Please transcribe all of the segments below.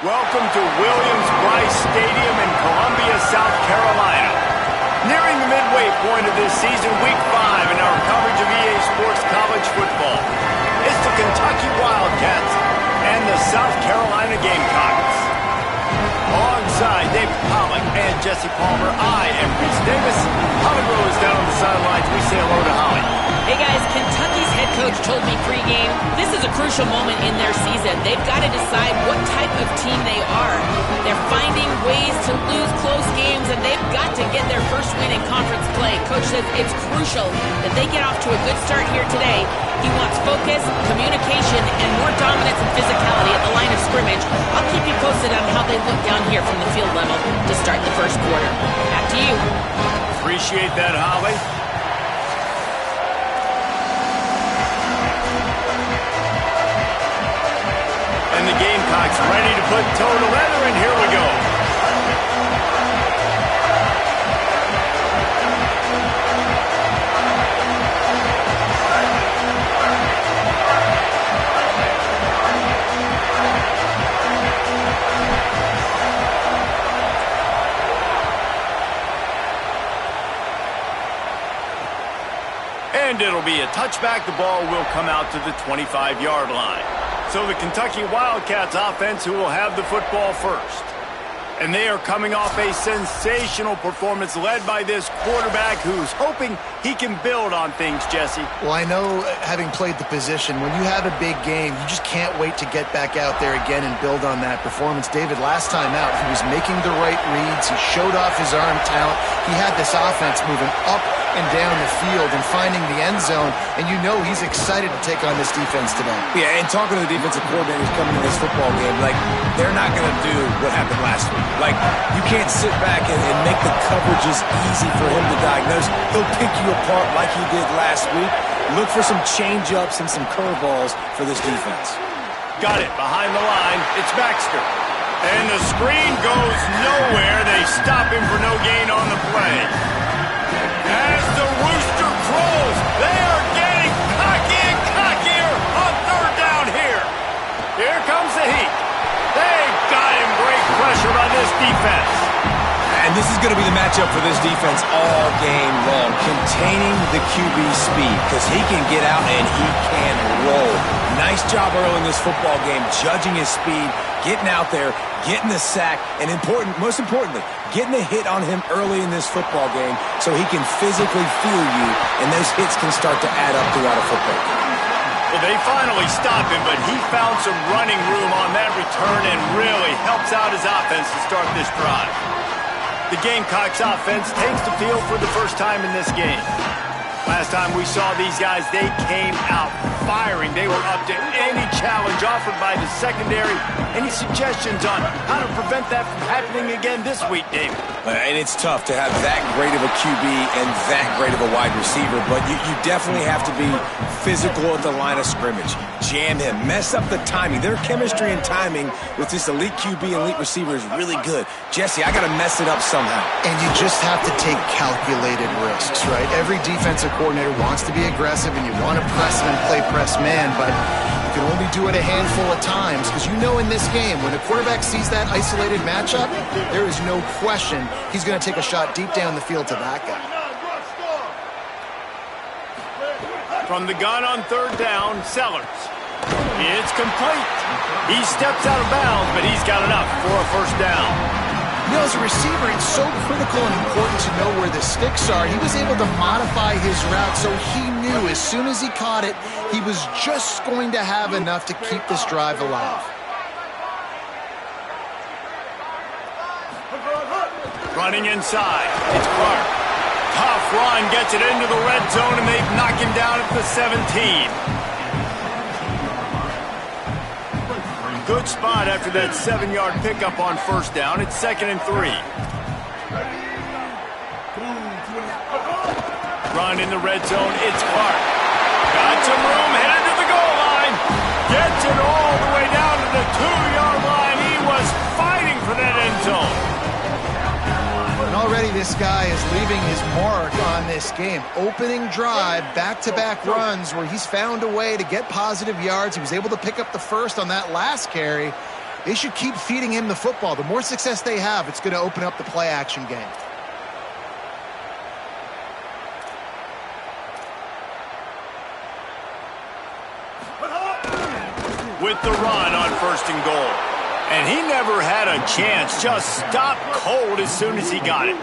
Welcome to Williams-Brice Stadium in Columbia, South Carolina. Nearing the midway point of this season, Week 5 in our coverage of EA Sports College football. It's the Kentucky Wildcats and the South Carolina Gamecocks. Alongside David Pollock and Jesse Palmer, I am Chris Davis. Holly Rose down on the sidelines. We say hello to Holly. Hey guys, Kentucky's head coach told me pregame, this is a crucial moment in their season. They've got to decide what type of team they are. They're finding ways to lose close games, and they've got to get their first win in conference play. Coach says it's crucial that they get off to a good start here today. He wants focus, communication, and more dominance and physicality at the line of scrimmage. I'll keep you posted on how they look down here from the field level to start the first quarter. Back to you. Appreciate that, Holly. And the Gamecocks ready to put toe to leather, and here we go. And it'll be a touchback. The ball will come out to the 25-yard line. So the Kentucky Wildcats offense who will have the football first. And they are coming off a sensational performance led by this quarterback who's hoping he can build on things, Jesse. Well, I know, having played the position, when you have a big game, you just can't wait to get back out there again and build on that performance. David, last time out, he was making the right reads. He showed off his arm talent. He had this offense moving up and down the field and finding the end zone, and you know he's excited to take on this defense today. Yeah, and talking to the defensive coordinators coming in this football game, like, they're not going to do what happened last week. Like, you can't sit back and make the coverages easy for him to diagnose. He'll pick you apart like he did last week. Look for some change-ups and some curveballs for this defense. Got it. Behind the line, it's Baxter. And the screen goes nowhere. They stop him for no gain on the play. As the rooster crows, they are getting cocky and cockier on third down here. Here comes the heat. They got him. Great pressure by this defense. And this is going to be the matchup for this defense all game long, containing the QB speed, because he can get out and he can roll. Nice job early in this football game, judging his speed, getting out there, getting the sack, and most importantly, getting a hit on him early in this football game so he can physically feel you, and those hits can start to add up throughout a football game. Well, they finally stopped him, but he found some running room on that return and really helps out his offense to start this drive. The Gamecocks offense takes the field for the first time in this game. Last time we saw these guys, they came out firing. They were up to any challenge offered by the secondary. Any suggestions on how to prevent that from happening again this week, David? And it's tough to have that great of a QB and that great of a wide receiver, but you definitely have to be physical at the line of scrimmage. Jam him. Mess up the timing. Their chemistry and timing with this elite QB and elite receiver is really good. Jesse, I got to mess it up somehow. And you just have to take calculated risks, right? Every defensive coordinator wants to be aggressive, and you want to press him and play press man, but you can only do it a handful of times, because you know in this game, when a quarterback sees that isolated matchup, there is no question he's going to take a shot deep down the field to that guy. From the gun on third down, Sellers. It's complete. He steps out of bounds, but he's got enough for a first down. You know, as a receiver, it's so critical and important to know where the sticks are. He was able to modify his route, so he knew as soon as he caught it, he was just going to have enough to keep this drive alive. Running inside, it's Clark. Tough run, gets it into the red zone, and they've knocked him down at the 17. Good spot after that 7-yard pickup on first down. It's 2nd and 3. Run in the red zone. It's Clark. Got some room, headed to the goal line. Gets it all the way down to the 2-yard line. He was fighting for that end zone. And already this guy is leaving his mark on this game. Opening drive, back-to-back runs where he's found a way to get positive yards. He was able to pick up the first on that last carry. They should keep feeding him the football. The more success they have, it's going to open up the play-action game. With the run on 1st and goal. And he never had a chance. Just stopped cold as soon as he got it.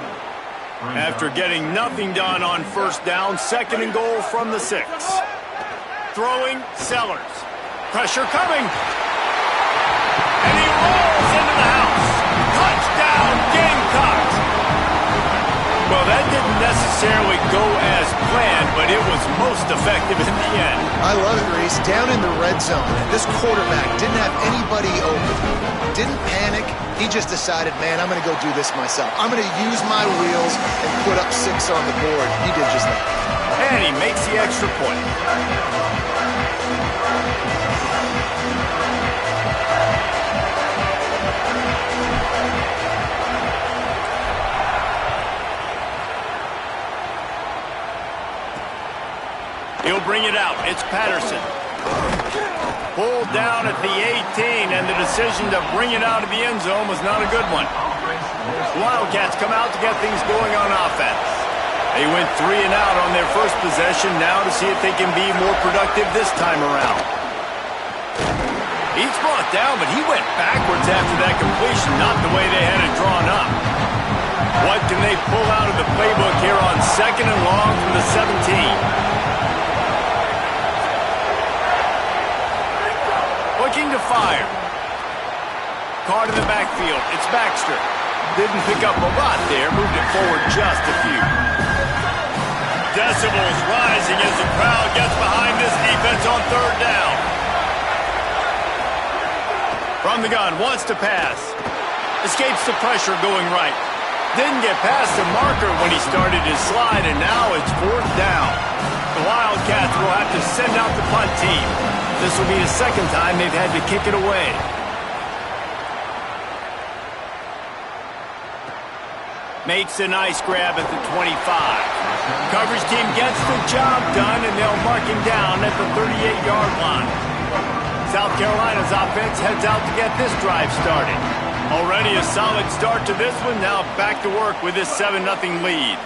After getting nothing done on 1st down, 2nd and goal from the 6. Throwing, Sellers. Pressure coming. And he rolls into the house. Touchdown, Gamecocks. Well, that didn't necessarily go as planned, but it was most effective in the end. I love it, Reese. Down in the red zone, this quarterback didn't have anybody open. Didn't panic. He just decided, man, I'm going to go do this myself. I'm going to use my wheels and put up 6 on the board. He did just that. And he makes the extra point. He'll bring it out. It's Patterson. Pulled down at the 18, and the decision to bring it out of the end zone was not a good one. Wildcats come out to get things going on offense. They went 3 and out on their first possession, now to see if they can be more productive this time around. He's brought down, but he went backwards after that completion, not the way they had it drawn up. What can they pull out of the playbook here on 2nd and long from the 17? Looking to fire. Caught in the backfield. It's Baxter. Didn't pick up a lot there. Moved it forward just a few. Decibels rising as the crowd gets behind this defense on 3rd down. From the gun. Wants to pass. Escapes the pressure going right. Didn't get past the marker when he started his slide, and now it's 4th down. The Wildcats will have to send out the punt team. This will be the 2nd time they've had to kick it away. Makes a nice grab at the 25. Coverage team gets the job done, and they'll mark him down at the 38-yard line. South Carolina's offense heads out to get this drive started. Already a solid start to this one. Now back to work with this 7-0 lead.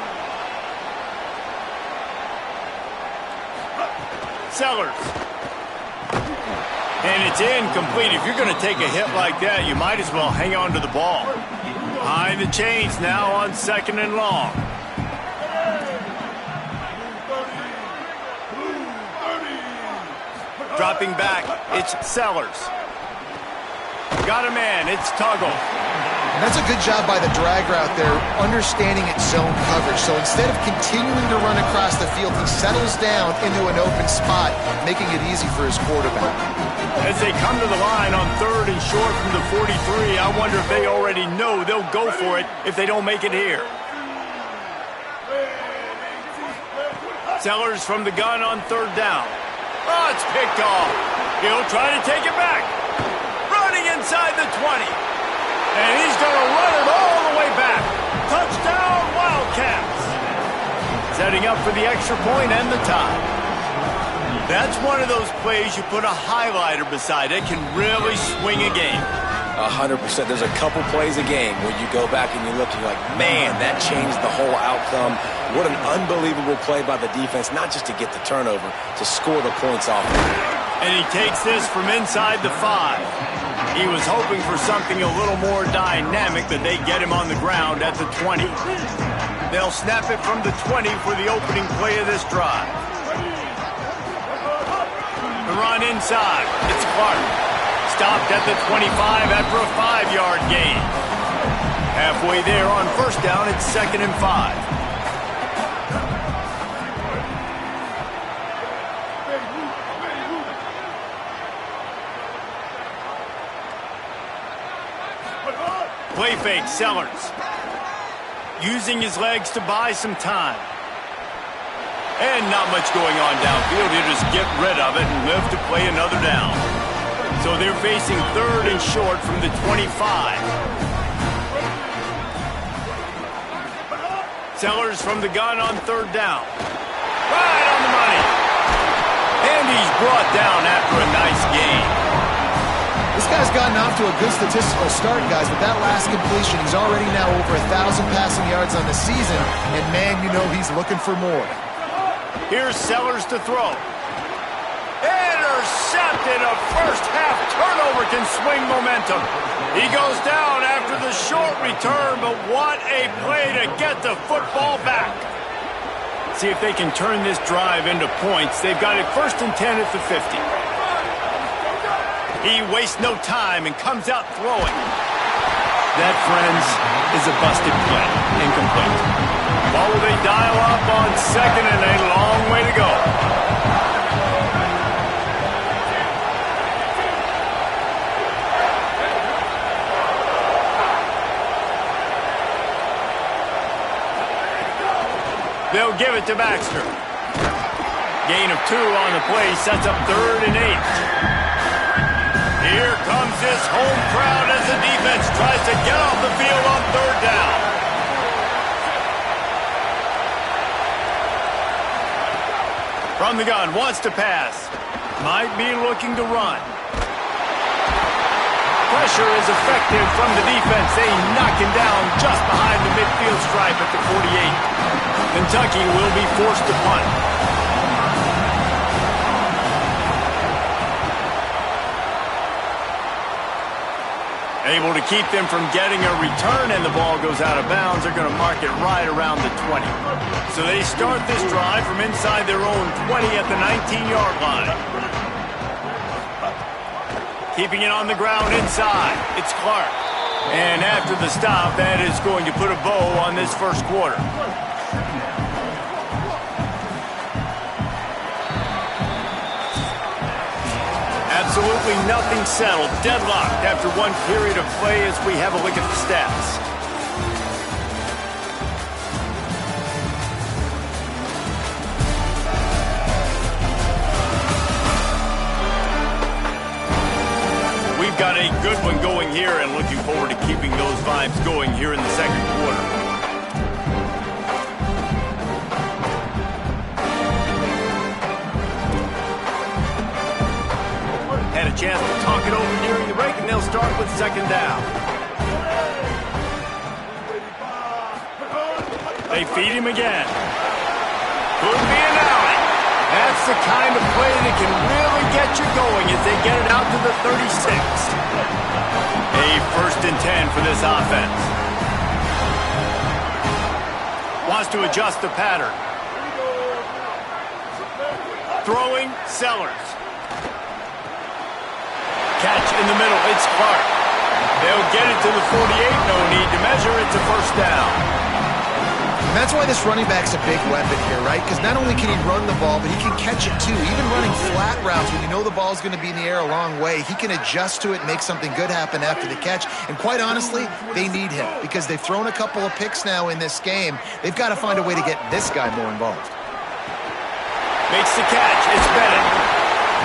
Sellers. And it's incomplete. If you're going to take a hit like that, you might as well hang on to the ball. Behind the chains now on 2nd and long. Dropping back, it's Sellers. Got a man, it's Tuggle. And that's a good job by the drag route there, understanding its zone coverage. So instead of continuing to run across the field, he settles down into an open spot, making it easy for his quarterback. As they come to the line on 3rd and short from the 43, I wonder if they already know they'll go for it if they don't make it here. Sellers from the gun on 3rd down. Oh, it's picked off. He'll try to take it back. Running inside the 20. And he's going to run it all the way back. Touchdown, Wildcats. Setting up for the extra point and the tie. That's one of those plays you put a highlighter beside. It can really swing a game. 100%. There's a couple plays a game where you go back and you look and you're like, man, that changed the whole outcome. What an unbelievable play by the defense, not just to get the turnover, to score the points off. And he takes this from inside the 5. He was hoping for something a little more dynamic, but they get him on the ground at the 20. They'll snap it from the 20 for the opening play of this drive. The run inside. It's Clark. Stopped at the 25 after a 5-yard gain. Halfway there on 1st down, it's 2nd and 5. Play fake, Sellers. Using his legs to buy some time. And not much going on downfield. He'll just get rid of it and live to play another down. So they're facing 3rd and short from the 25. Sellers from the gun on 3rd down. Right on the money. And he's brought down after a nice gain. This guy's gotten off to a good statistical start, guys. With that last completion, he's already now over 1,000 passing yards on the season, and man, you know he's looking for more. Here's Sellers to throw. Intercepted. A first-half turnover can swing momentum. He goes down after the short return, but what a play to get the football back. See if they can turn this drive into points. They've got it 1st and 10 at the 50. He wastes no time and comes out throwing. That, friends, is a busted play. Incomplete. Ball will they dial up on 2nd and a long way to go. They'll give it to Baxter. Gain of 2 on the play sets up 3rd and 8. Here comes this home crowd as the defense tries to get off the field on 3rd down. From the gun, wants to pass. Might be looking to run. Pressure is effective from the defense. They knock him down just behind the midfield stripe at the 48. Kentucky will be forced to punt. Able to keep them from getting a return, and the ball goes out of bounds. They're going to mark it right around the 20. So they start this drive from inside their own 20 at the 19-yard line. Keeping it on the ground inside. It's Clark. And after the stop, that is going to put a bow on this first quarter. Absolutely nothing settled. Deadlocked after one period of play as we have a look at the stats. We've got a good one going here and looking forward to keeping those vibes going here in the second quarter. Had a chance to talk it over during the break, and they'll start with 2nd down. They feed him again. Could be an alley. That's the kind of play that can really get you going as they get it out to the 36. A 1st and 10 for this offense. Wants to adjust the pattern. Throwing, Sellers. Catch in the middle, it's Clark. They'll get it to the 48, no need to measure, it's a 1st down. And that's why this running back's a big weapon here, right? Because not only can he run the ball, but he can catch it too. Even running flat routes when you know the ball's going to be in the air a long way, he can adjust to it and make something good happen after the catch. And quite honestly, they need him because they've thrown a couple of picks now in this game. They've got to find a way to get this guy more involved. Makes the catch, it's Bennett.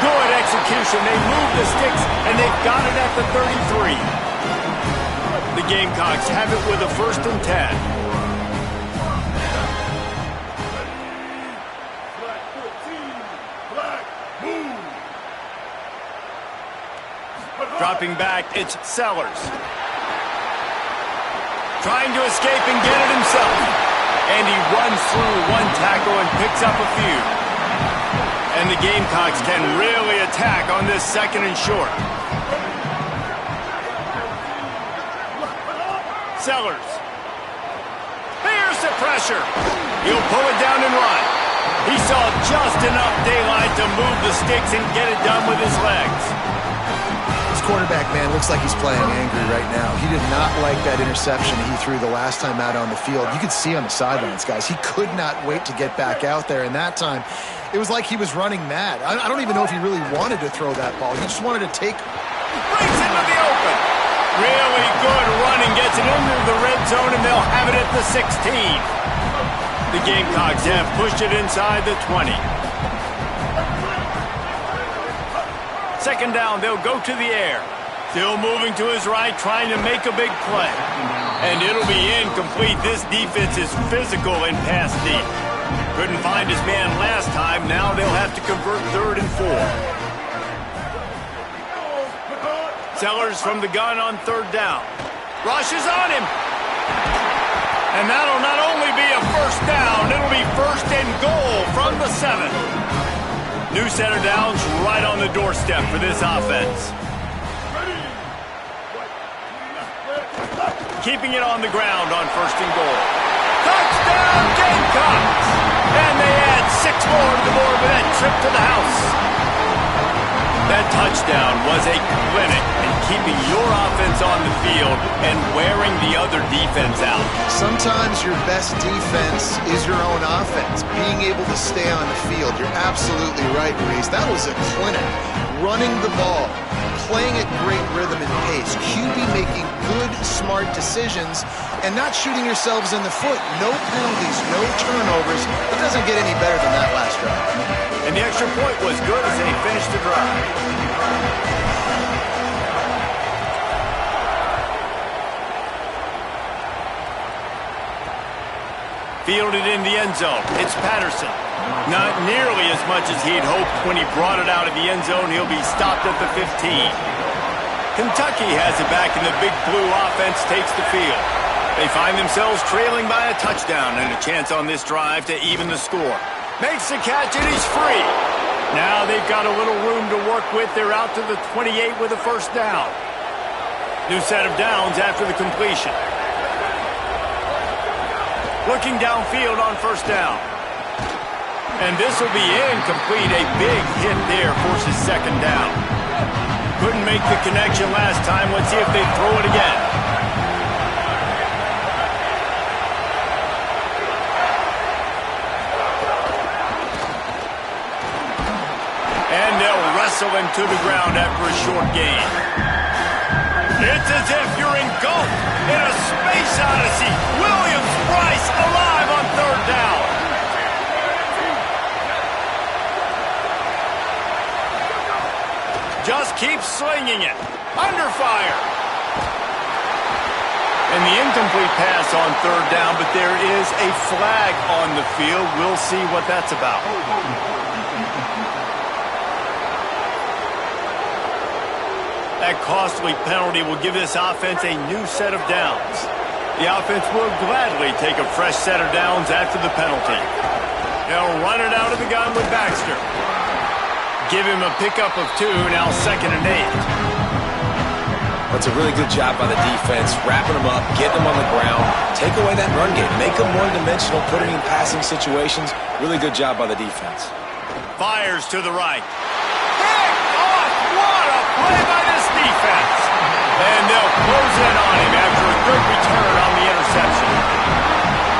Good execution. They move the sticks, and they've got it at the 33. The Gamecocks have it with a 1st and 10. Dropping back, it's Sellers. Trying to escape and get it himself. And he runs through one tackle and picks up a few. And the Gamecocks can really attack on this 2nd and short. Sellers. There's the pressure. He'll pull it down and run. He saw just enough daylight to move the sticks and get it done with his legs. This quarterback, man, looks like he's playing angry right now. He did not like that interception he threw the last time out on the field. You could see on the sidelines, guys. He could not wait to get back out there, and that time it was like he was running mad. I don't even know if he really wanted to throw that ball. He just wanted to take... Breaks into the open. Really good running. Gets it into the red zone, and they'll have it at the 16. The Gamecocks have pushed it inside the 20. 2nd down, they'll go to the air. Still moving to his right, trying to make a big play. And it'll be incomplete. This defense is physical and pass deep. Couldn't find his man last time. Now they'll have to convert 3rd and 4. Sellers from the gun on third down. Rushes on him. And that'll not only be a first down, it'll be first and goal from the 7. New set of downs right on the doorstep for this offense. Keeping it on the ground on first and goal. Touchdown, Gamecocks! And they add 6 more to the board with that trip to the house. That touchdown was a clinic in keeping your offense on the field and wearing the other defense out. Sometimes your best defense is your own offense. Being able to stay on the field, you're absolutely right, Reese. That was a clinic. Running the ball, playing at great rhythm and pace. QB making good, smart decisions and not shooting yourselves in the foot. No penalties, no turnovers. It doesn't get any better than that last drive. And the extra point was good as they finished the drive. Fielded in the end zone. It's Patterson. Not nearly as much as he'd hoped when he brought it out of the end zone. He'll be stopped at the 15. Kentucky has it back, and the Big Blue offense takes the field. They find themselves trailing by a touchdown and a chance on this drive to even the score. Makes the catch, and he's free. Now they've got a little room to work with. They're out to the 28 with a first down. New set of downs after the completion. Looking downfield on first down. And this will be incomplete. A big hit there forces second down. Couldn't make the connection last time. Let's see if they throw it again. And they'll wrestle him to the ground after a short gain. It's as if you're engulfed in a space odyssey. Williams-Brice alive on third down. Just keeps slinging it. Under fire. And the incomplete pass on third down, but there is a flag on the field. We'll see what that's about. That costly penalty will give this offense a new set of downs. The offense will gladly take a fresh set of downs after the penalty. They'll run it out of the gun with Baxter. Give him a pickup of 2, now 2nd and 8. That's a really good job by the defense, wrapping them up, getting them on the ground, take away that run game, make them one-dimensional, put it in passing situations. Really good job by the defense. Fires to the right. Pick off! What a play by this defense! And they'll close in on him after a good return on the interception.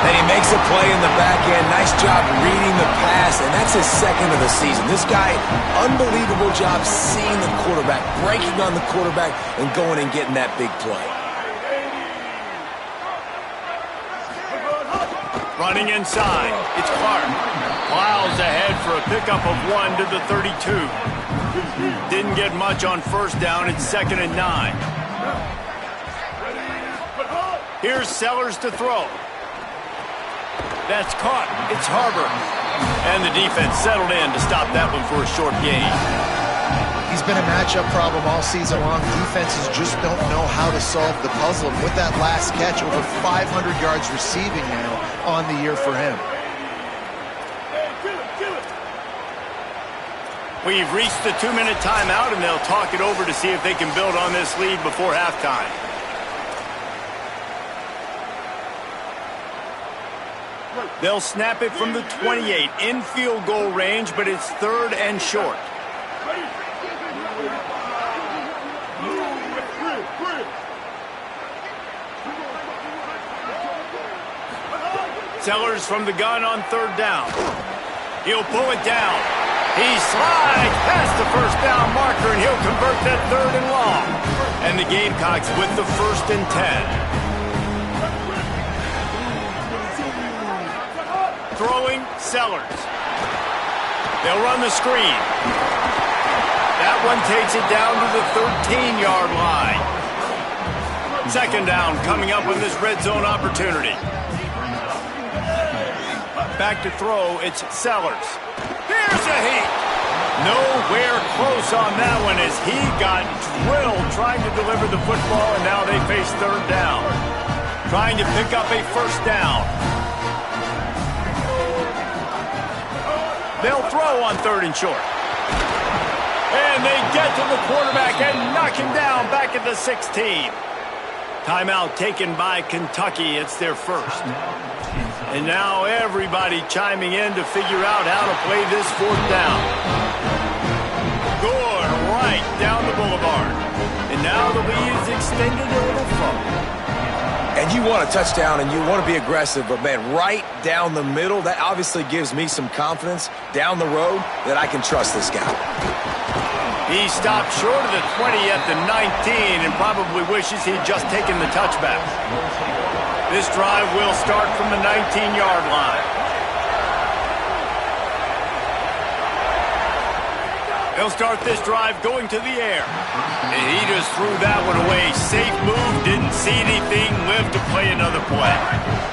And he makes a play in the back end. Nice job reading the pass, and that's his 2nd of the season. This guy, unbelievable job seeing the quarterback, breaking on the quarterback, and going and getting that big play. Running inside, it's Clark. Plows ahead for a pickup of 1 to the 32. Didn't get much on first down. It's 2nd and 9. Here's Sellers to throw. That's caught. It's Harbor. And the defense settled in to stop that one for a short gain. He's been a matchup problem all season long. Defenses just don't know how to solve the puzzle. And with that last catch, over 500 yards receiving now on the year for him. We've reached the 2-minute timeout, and they'll talk it over to see if they can build on this lead before halftime. They'll snap it from the 28 in field goal range, but it's 3rd and short. Sellers from the gun on third down. He'll pull it down. He slides past the first down marker, and he'll convert that 3rd and long. And the Gamecocks with the 1st and 10. Throwing, Sellers. They'll run the screen. That one takes it down to the 13-yard line. 2nd down coming up on this red zone opportunity. Back to throw, it's Sellers. Here's a heat. No We're close on that one as he got drilled trying to deliver the football, and now they face third down. Trying to pick up a first down. They'll throw on third and short. And they get to the quarterback and knock him down back at the 16. Timeout taken by Kentucky. It's their first. And now everybody chiming in to figure out how to play this fourth down. Good, right down the boulevard. And now the lead is extended a little further. And you want a touchdown and you want to be aggressive, but man, right down the middle, that obviously gives me some confidence down the road that I can trust this guy. He stopped short of the 20 at the 19 and probably wishes he'd just taken the touchback. This drive will start from the 19-yard line. He'll start this drive going to the air. And he just threw that one away. Safe move, didn't see anything, lived to play another play.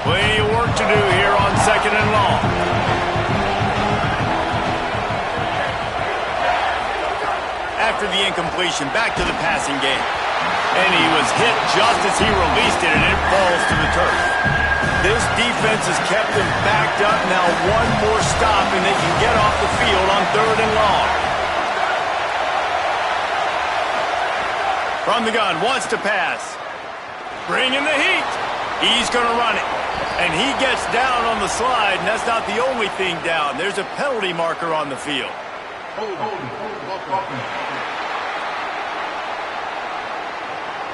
Plenty of work to do here on second and long. After the incompletion, back to the passing game. And he was hit just as he released it, and it falls to the turf. This defense has kept them backed up. Now one more stop, and they can get off the field on third and long. From the gun, wants to pass. Bringing the heat. He's going to run it. And he gets down on the slide, and that's not the only thing down. There's a penalty marker on the field.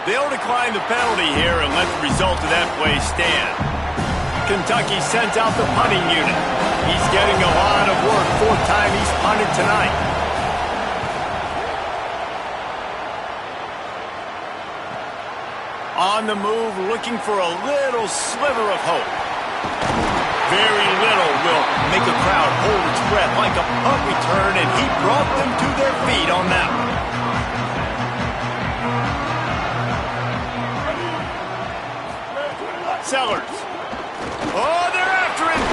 They'll decline the penalty here and let the result of that play stand. Kentucky sends out the punting unit. He's getting a lot of work. Fourth time he's punted tonight. On the move, looking for a little sliver of hope. Very little will make a crowd hold its breath like a punt return, and he brought them to their feet on that one. Sellers. Oh, they're after him.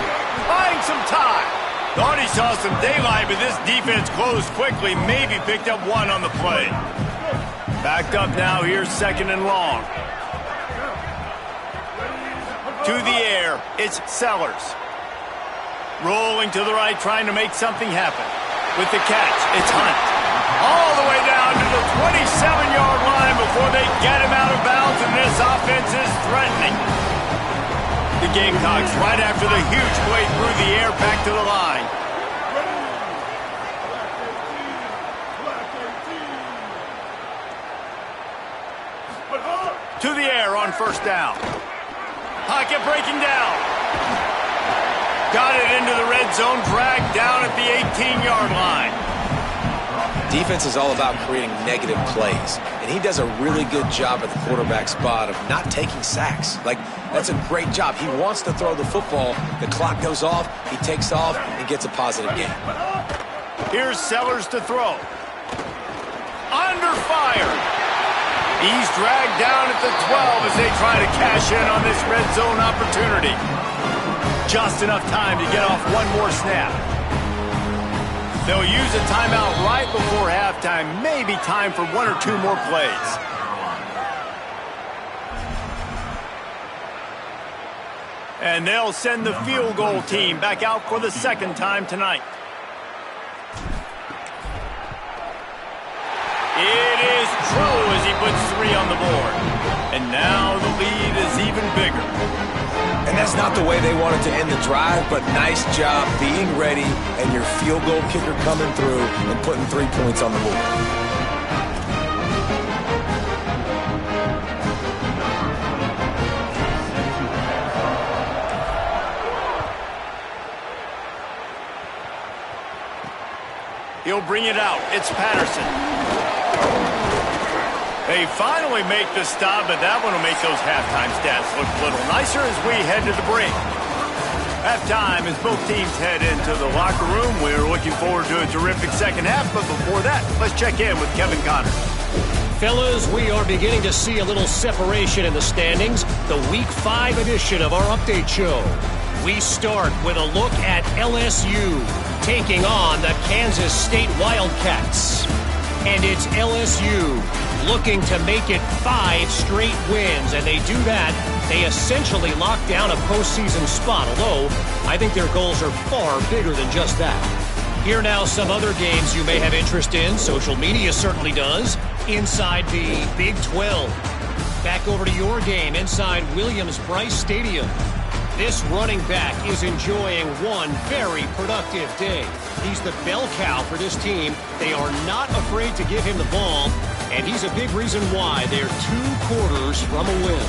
Buying some time. Thought he saw some daylight, but this defense closed quickly. Maybe picked up one on the play. Backed up now. Here's second and long. To the air, it's Sellers. Rolling to the right, trying to make something happen. With the catch, it's Hunt. All the way down to the 27-yard line before they get him out of bounds, and this offense is threatening. The Gamecocks, right after the huge play through the air, back to the line. To the air on first down. Pocket breaking down. Got it into the red zone, dragged down at the 18-yard line. Defense is all about creating negative plays, and he does a really good job at the quarterback spot of not taking sacks. Like, that's a great job. He wants to throw the football. The clock goes off, he takes off, and gets a positive gain. Here's Sellers to throw. Under fire. He's dragged down at the 12 as they try to cash in on this red zone opportunity. Just enough time to get off one more snap. They'll use a timeout right before halftime. Maybe time for one or two more plays. And they'll send the field goal team back out for the second time tonight. It is true as he puts 3 on the board. And now the lead is even bigger. And that's not the way they wanted to end the drive, but nice job being ready and your field goal kicker coming through and putting 3 points on the board. He'll bring it out. It's Patterson. They finally make the stop, but that one will make those halftime stats look a little nicer as we head to the break. Halftime as both teams head into the locker room. We're looking forward to a terrific second half, but before that, let's check in with Kevin Connor. Fellas, we are beginning to see a little separation in the standings. The Week 5 edition of our update show. We start with a look at LSU. taking on the Kansas State Wildcats. And it's LSU looking to make it 5 straight wins, and they do that. They essentially lock down a postseason spot, although I think their goals are far bigger than just that. Here now some other games you may have interest in. Social media certainly does. Inside the Big 12. Back over to your game inside Williams-Brice Stadium. This running back is enjoying one very productive day. He's the bell cow for this team. They are not afraid to give him the ball, and he's a big reason why they're 2 quarters from a win.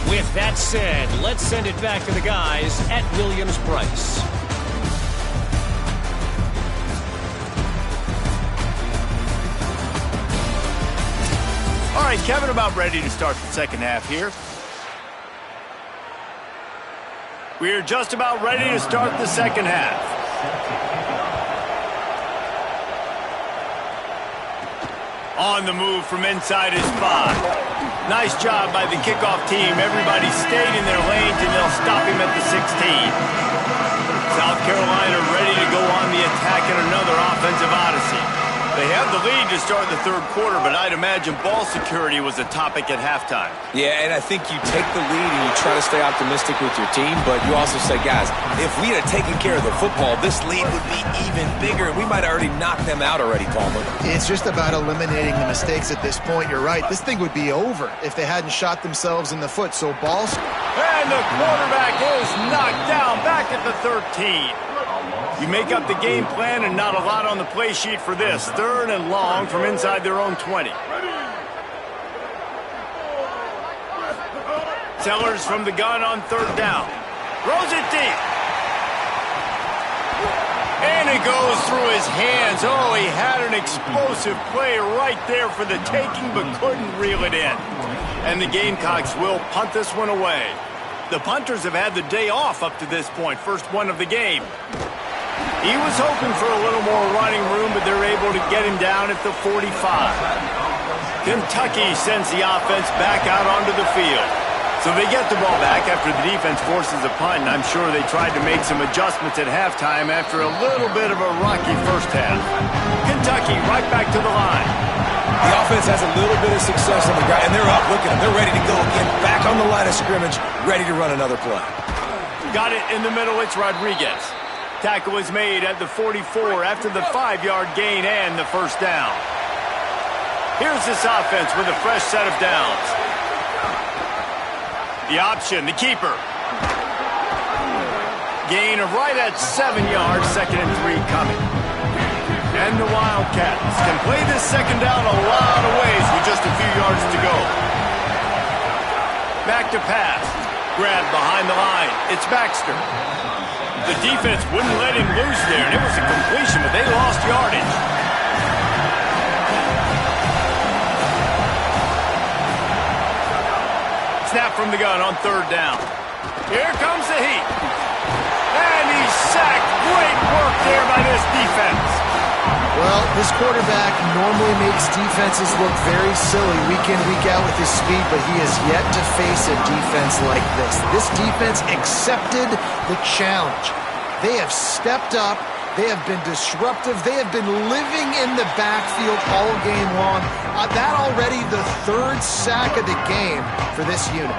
With that said, let's send it back to the guys at Williams-Brice. All right, Kevin, about ready to start the second half here. We're just about ready to start the second half. On the move from inside his 5. Nice job by the kickoff team. Everybody stayed in their lanes, and they'll stop him at the 16. South Carolina ready to go on the attack in another offensive odyssey. They have the lead to start the third quarter, but I'd imagine ball security was a topic at halftime. Yeah, and I think you take the lead and you try to stay optimistic with your team, but you also say, guys, if we had taken care of the football, this lead would be even bigger, and we might have already knocked them out already, Palmer. It's just about eliminating the mistakes at this point. You're right. This thing would be over if they hadn't shot themselves in the foot. So balls. And the quarterback is knocked down back at the 13. You make up the game plan and not a lot on the play sheet for this. 3rd and long from inside their own 20. Sellers from the gun on 3rd down. Throws it deep. And it goes through his hands. Oh, he had an explosive play right there for the taking, but couldn't reel it in. And the Gamecocks will punt this one away. The punters have had the day off up to this point. First one of the game. He was hoping for a little more running room, but they're able to get him down at the 45. Kentucky sends the offense back out onto the field. So they get the ball back after the defense forces a punt, and I'm sure they tried to make some adjustments at halftime after a little bit of a rocky first half. Kentucky right back to the line. The offense has a little bit of success on the ground, and they're up. Look at them. They're ready to go again. Back on the line of scrimmage, ready to run another play. Got it in the middle. It's Rodriguez. Tackle is made at the 44 after the 5-yard gain and the first down. Here's this offense with a fresh set of downs. The option, the keeper. Gain of right at 7 yards, 2nd and 3 coming. And the Wildcats can play this second down a lot of ways with just a few yards to go. Back to pass. Grab behind the line. It's Baxter. The defense wouldn't let him loose there, and it was a completion, but they lost yardage. Snap from the gun on 3rd down. Here comes the heat. And he's sacked. Great work there by this defense. Well, this quarterback normally makes defenses look very silly week in, week out with his speed, but he has yet to face a defense like this. This defense accepted the challenge. They have stepped up. They have been disruptive. They have been living in the backfield all game long. That already the 3rd sack of the game for this unit.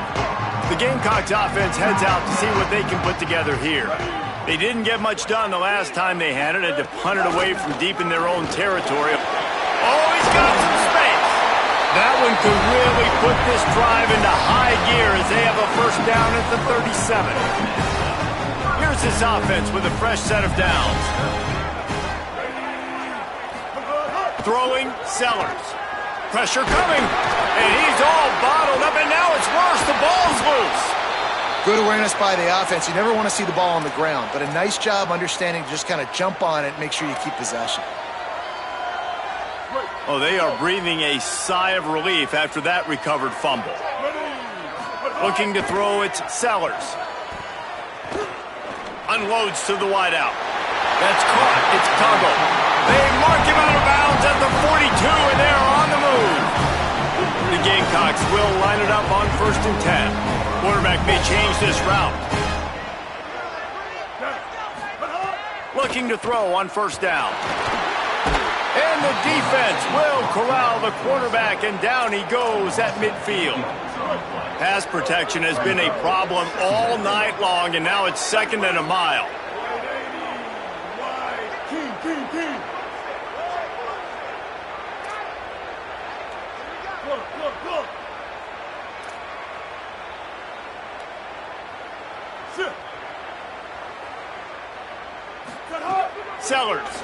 The Gamecocks offense heads out to see what they can put together here. They didn't get much done the last time they had it. Had to punt it away from deep in their own territory. Oh, he's got some space. That one could really put this drive into high gear as they have a first down at the 37. Here's this offense with a fresh set of downs. Throwing, Sellers. Pressure coming. And he's all bottled up, and now it's worse. The ball's loose. Good awareness by the offense. You never want to see the ball on the ground, but a nice job understanding to just kind of jump on it and make sure you keep possession. Oh, they are breathing a sigh of relief after that recovered fumble. Looking to throw, it's Sellers. Unloads to the wideout. That's caught. It's Kago. They mark him out of bounds at the 42, and they're on the move. The Gamecocks will line it up on 1st and 10. Quarterback may change this route. Looking looking to throw on first down. And the defense will corral the quarterback, and down he goes at midfield. Pass protection has been a problem all night long, and now it's 2nd and a mile. Sellers.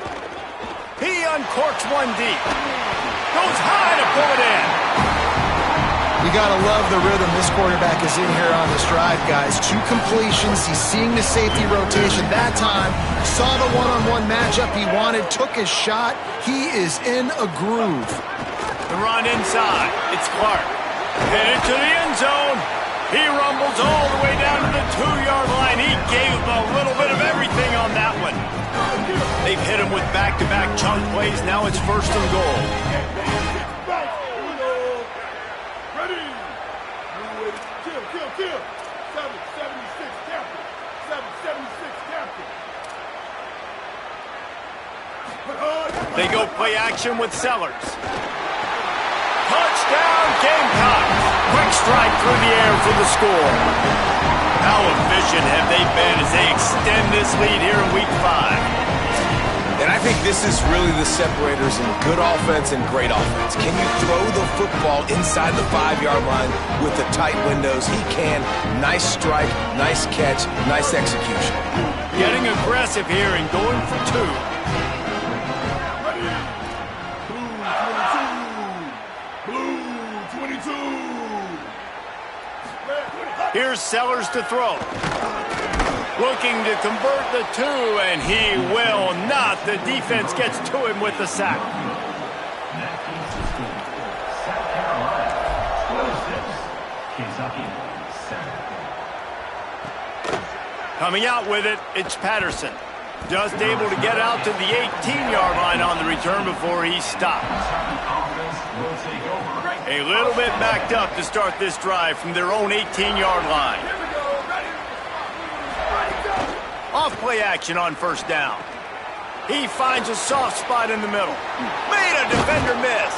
He uncorks one deep. Goes high to pull it in. You got to love the rhythm this quarterback is in here on this drive, guys. 2 completions. He's seeing the safety rotation. That time, saw the one-on-one matchup he wanted, took his shot. He is in a groove. The run inside. It's Clark. Headed to the end zone. He rumbles all the way down to the 2-yard line. He gave a little bit of everything on that one. They've hit him with back-to-back chunk plays. Now it's 1st and goal. Ready. Kill. 776 captain. 776 captain. They go play action with Sellers. Touchdown, Gamecocks. Quick strike through the air for the score. How efficient have they been as they extend this lead here in Week 5? And I think this is really the separators in good offense and great offense. Can you throw the football inside the 5-yard line with the tight windows? He can. Nice strike, nice catch, nice execution. Getting aggressive here and going for 2. Here's Sellers to throw. Looking to convert the 2, and he will not. The defense gets to him with the sack. Coming out with it, it's Patterson. Just able to get out to the 18-yard line on the return before he stopped. A little bit backed up to start this drive from their own 18-yard line. Off play action on first down. He finds a soft spot in the middle. Made a defender miss.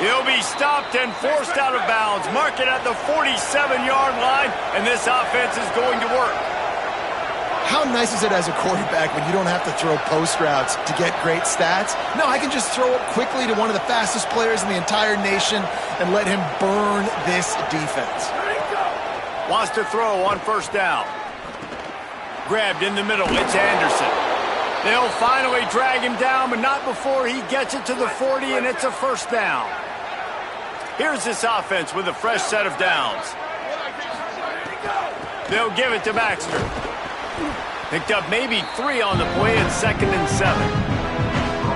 He'll be stopped and forced out of bounds. Mark it at the 47-yard line, and this offense is going to work. How nice is it as a quarterback when you don't have to throw post routes to get great stats? No, I can just throw it quickly to one of the fastest players in the entire nation and let him burn this defense. Wants to throw on first down. Grabbed in the middle, it's Anderson. They'll finally drag him down, but not before he gets it to the 40, and it's a first down. Here's this offense with a fresh set of downs. They'll give it to Baxter. Picked up maybe 3 on the play at 2nd and 7.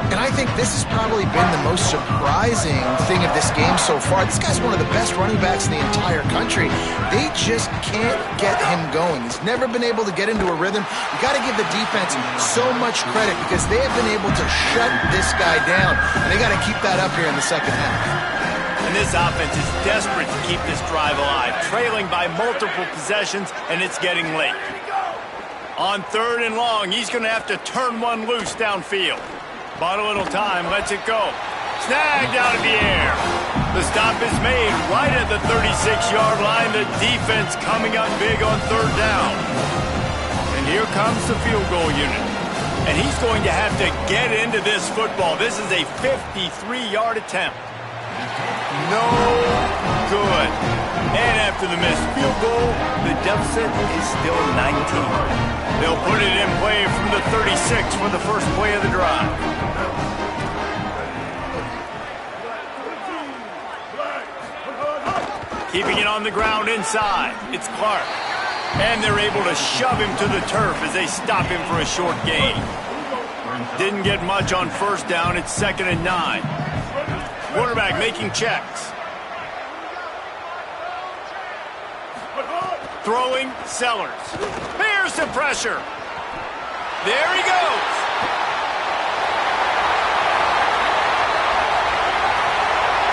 And I think this has probably been the most surprising thing of this game so far. This guy's one of the best running backs in the entire country. They just can't get him going. He's never been able to get into a rhythm. You got to give the defense so much credit because they have been able to shut this guy down. And they got to keep that up here in the second half. And this offense is desperate to keep this drive alive, trailing by multiple possessions, and it's getting late. On 3rd and long, he's going to have to turn one loose downfield. Bought a little time, lets it go. Snagged out of the air. The stop is made right at the 36-yard line. The defense coming up big on 3rd down. And here comes the field goal unit. And he's going to have to get into this football. This is a 53-yard attempt. No good. And after the missed field goal, the deficit is still 19. They'll put it in play from the 36 for the first play of the drive. Keeping it on the ground inside, it's Clark. And they're able to shove him to the turf as they stop him for a short gain. Didn't get much on first down, it's 2nd and 9. Quarterback making checks. Throwing, Sellers. Here's the pressure. There he goes.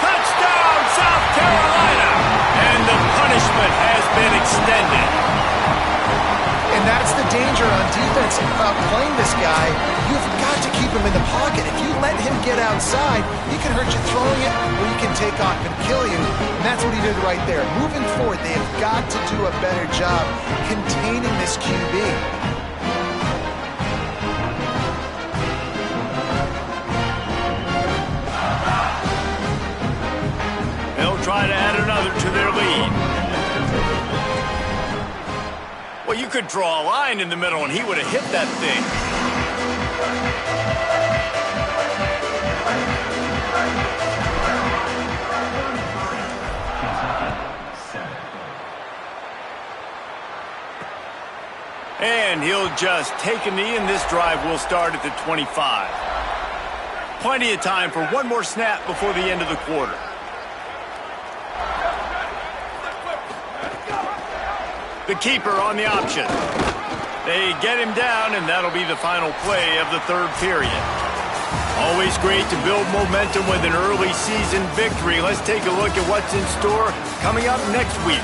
Touchdown, South Carolina. And the punishment has been extended. And that's the danger on defense about playing this guy. You've got to keep him in the pocket. If you let him get outside, he can hurt you throwing it, or he can take off and kill you. And that's what he did right there. Moving forward, they have got to do a better job containing this QB. They'll try to add another to their lead. Well, you could draw a line in the middle, and he would have hit that thing. And he'll just take a knee, and this drive will start at the 25. Plenty of time for one more snap before the end of the quarter. The keeper on the option. They get him down, and that'll be the final play of the third period. Always great to build momentum with an early season victory. Let's take a look at what's in store coming up next week.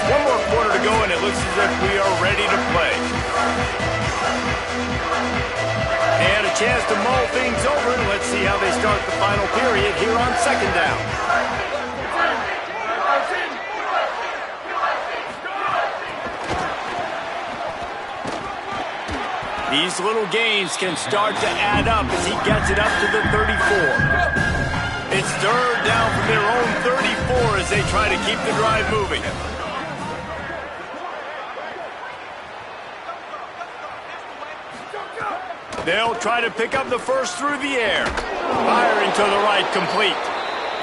One more quarter to go, and it looks as if we are ready to play. They had a chance to mull things over, and let's see how they start the final period here on second down. These little gains can start to add up as he gets it up to the 34. It's third down from their own 34 as they try to keep the drive moving. They'll try to pick up the first through the air. Firing to the right, complete.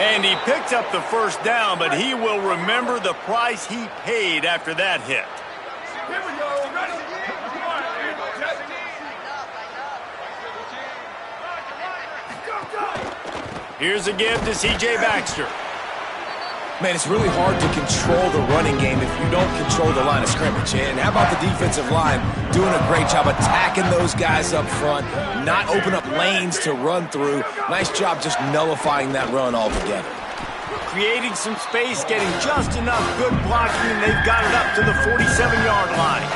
And he picked up the first down, but he will remember the price he paid after that hit. Here we go. Ready? Here's a give to C.J. Baxter. Man, it's really hard to control the running game if you don't control the line of scrimmage. And how about the defensive line doing a great job attacking those guys up front, not open up lanes to run through. Nice job just nullifying that run altogether. Creating some space, getting just enough good blocking, and they've got it up to the 47-yard line.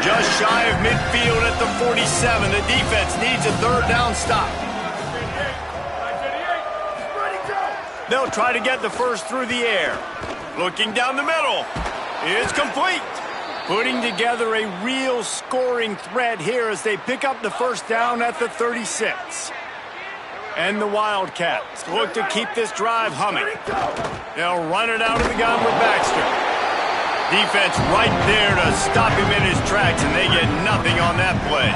Just shy of midfield at the 47. The defense needs a third down stop. They'll try to get the first through the air. Looking down the middle. It's complete. Putting together a real scoring threat here as they pick up the first down at the 36. And the Wildcats look to keep this drive humming. They'll run it out of the gun with Baxter. Defense right there to stop him in his tracks, and they get nothing on that play.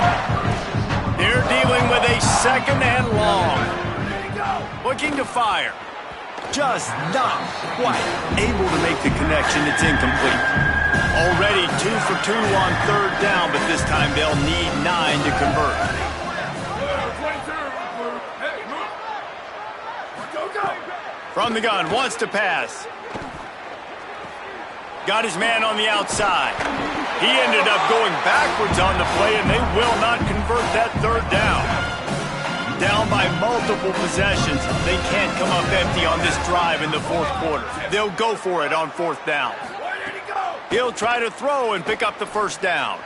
They're dealing with a second and long. Looking to fire. Just not quite able to make the connection. It's incomplete. Already 2 for 2 on third down, but this time they'll need 9 to convert. From the gun, wants to pass. Got his man on the outside. He ended up going backwards on the play, and they will not convert that third down. Down by multiple possessions. They can't come up empty on this drive in the fourth quarter. They'll go for it on fourth down. He'll try to throw and pick up the first down.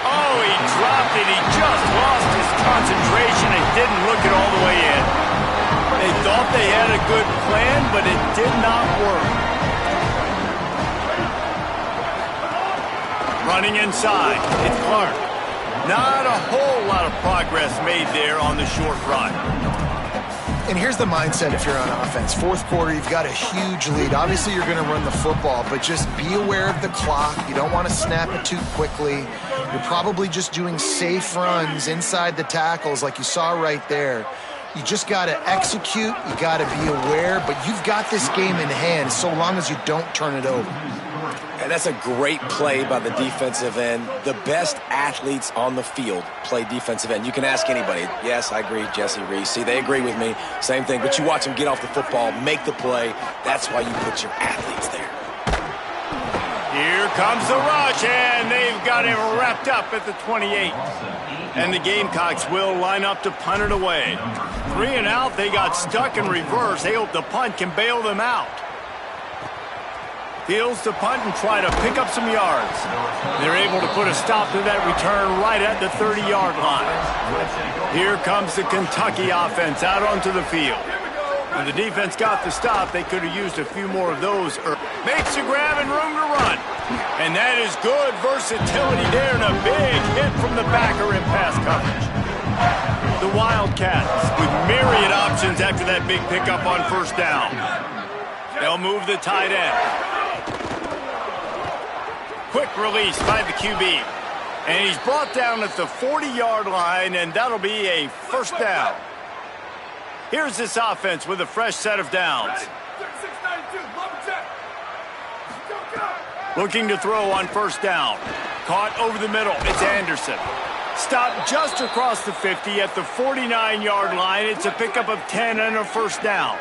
Oh, he dropped it. He just lost his concentration and didn't look it all the way in. They thought they had a good plan, but it did not work. Running inside, it's Clark. Not a whole lot of progress made there on the short run. And here's the mindset if you're on offense. Fourth quarter, you've got a huge lead. Obviously, you're going to run the football, but just be aware of the clock. You don't want to snap it too quickly. You're probably just doing safe runs inside the tackles like you saw right there. You just got to execute. You got to be aware, but you've got this game in hand so long as you don't turn it over. And that's a great play by the defensive end. The best athletes on the field play defensive end. You can ask anybody. Yes, I agree, Jesse Reese. See, they agree with me. Same thing. But you watch them get off the football, make the play. That's why you put your athletes there. Here comes the rush, and they've got him wrapped up at the 28. And the Gamecocks will line up to punt it away. 3 and out, they got stuck in reverse. They hope the punt can bail them out. Fields to punt and try to pick up some yards. They're able to put a stop to that return right at the 30-yard line. Here comes the Kentucky offense out onto the field. When the defense got the stop, they could have used a few more of those. Makes a grab and room to run. And that is good versatility there and a big hit from the backer in pass coverage. The Wildcats with myriad options after that big pickup on first down. They'll move the tight end. Quick release by the QB. And he's brought down at the 40-yard line, and that'll be a first down. Here's this offense with a fresh set of downs. Looking to throw on first down. Caught over the middle. It's Anderson. Stopped just across the 50 at the 49-yard line. It's a pickup of 10 and a first down.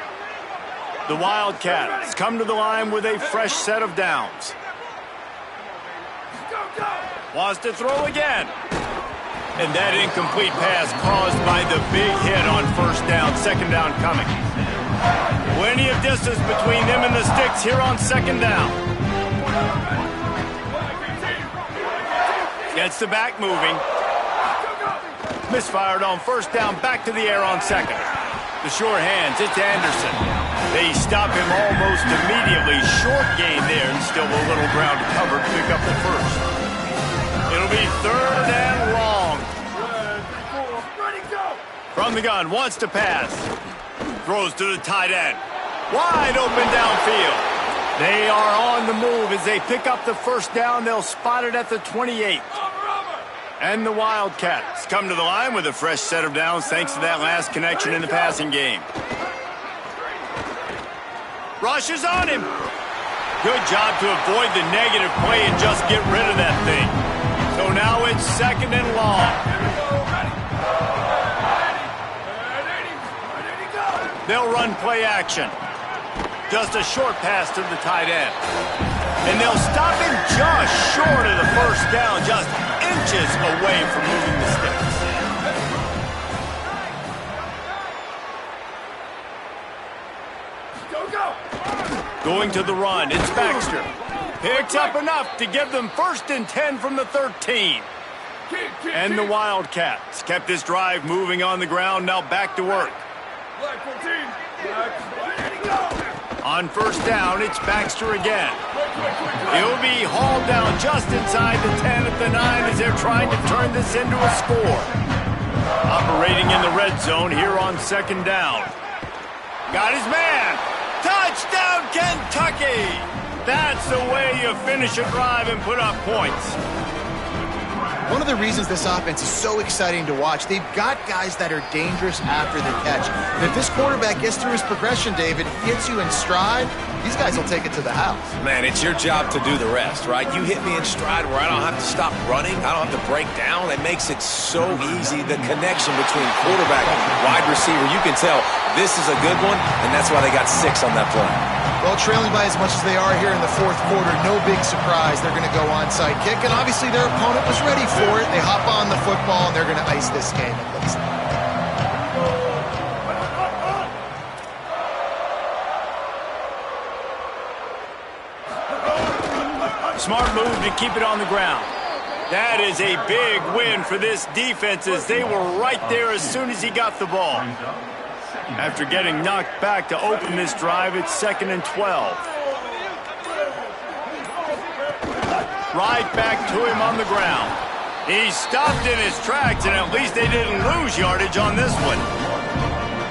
The Wildcats come to the line with a fresh set of downs. Wants to throw again. And that incomplete pass caused by the big hit on first down. Second down coming. Plenty of distance between them and the sticks here on second down. Gets the back moving. Misfired on first down. Back to the air on second. The sure hands. It's Anderson. They stop him almost immediately. Short gain there and still a little ground to cover to pick up the first. It'll be third and long. From the gun, wants to pass. Throws to the tight end. Wide open downfield. They are on the move as they pick up the first down. They'll spot it at the 28. And the Wildcats come to the line with a fresh set of downs thanks to that last connection in the passing game. Rushes on him. Good job to avoid the negative play and just get rid of that thing. So now it's second and long. They'll run play action. Just a short pass to the tight end. And they'll stop him just short of the first down, just inches away from moving the sticks. Going to the run, it's Baxter. Picks up enough to give them first and 10 from the 13. And the Wildcats kept this drive moving on the ground, now back to work. On first down, it's Baxter again. He'll be hauled down just inside the 10 at the 9 as they're trying to turn this into a score. Operating in the red zone here on second down. Got his man. Touchdown, Kentucky! That's the way you finish a drive and put up points. One of the reasons this offense is so exciting to watch, they've got guys that are dangerous after the catch. And if this quarterback gets through his progression, David, hits you in stride, these guys will take it to the house. Man, it's your job to do the rest, right? You hit me in stride where I don't have to stop running. I don't have to break down. It makes it so easy. The connection between quarterback and wide receiver, you can tell this is a good one, and that's why they got 6 on that play. Well, trailing by as much as they are here in the fourth quarter, no big surprise. They're going to go onside kick, and obviously their opponent was ready for it. They hop on the football, and they're going to ice this game, it looks like. Smart move to keep it on the ground. That is a big win for this defense as they were right there as soon as he got the ball. After getting knocked back to open this drive, it's second and 12. Right back to him on the ground. He stopped in his tracks, and at least they didn't lose yardage on this one.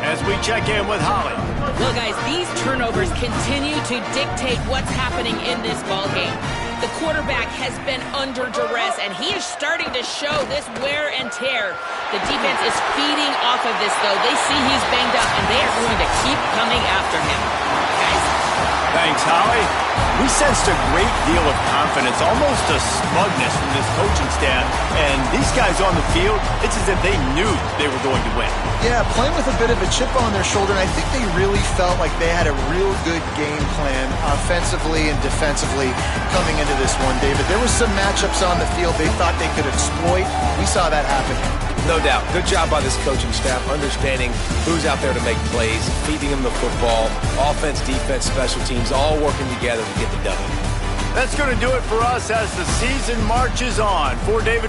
As we check in with Holly. Well, guys, these turnovers continue to dictate what's happening in this ballgame. The quarterback has been under duress, and he is starting to show this wear and tear. The defense is feeding off of this, though. They see he's banged up, and they are going to keep coming after him. Guys? Thanks, Holly. We sensed a great deal of confidence, almost a smugness from this coaching staff. And these guys on the field, it's as if they knew they were going to win. Yeah, playing with a bit of a chip on their shoulder, and I think they really felt like they had a real good game plan offensively and defensively coming into this one, David. There was some matchups on the field they thought they could exploit. We saw that happen. No doubt. Good job by this coaching staff, understanding who's out there to make plays, feeding them the football, offense, defense, special teams, all working together to get the W. That's going to do it for us as the season marches on. For David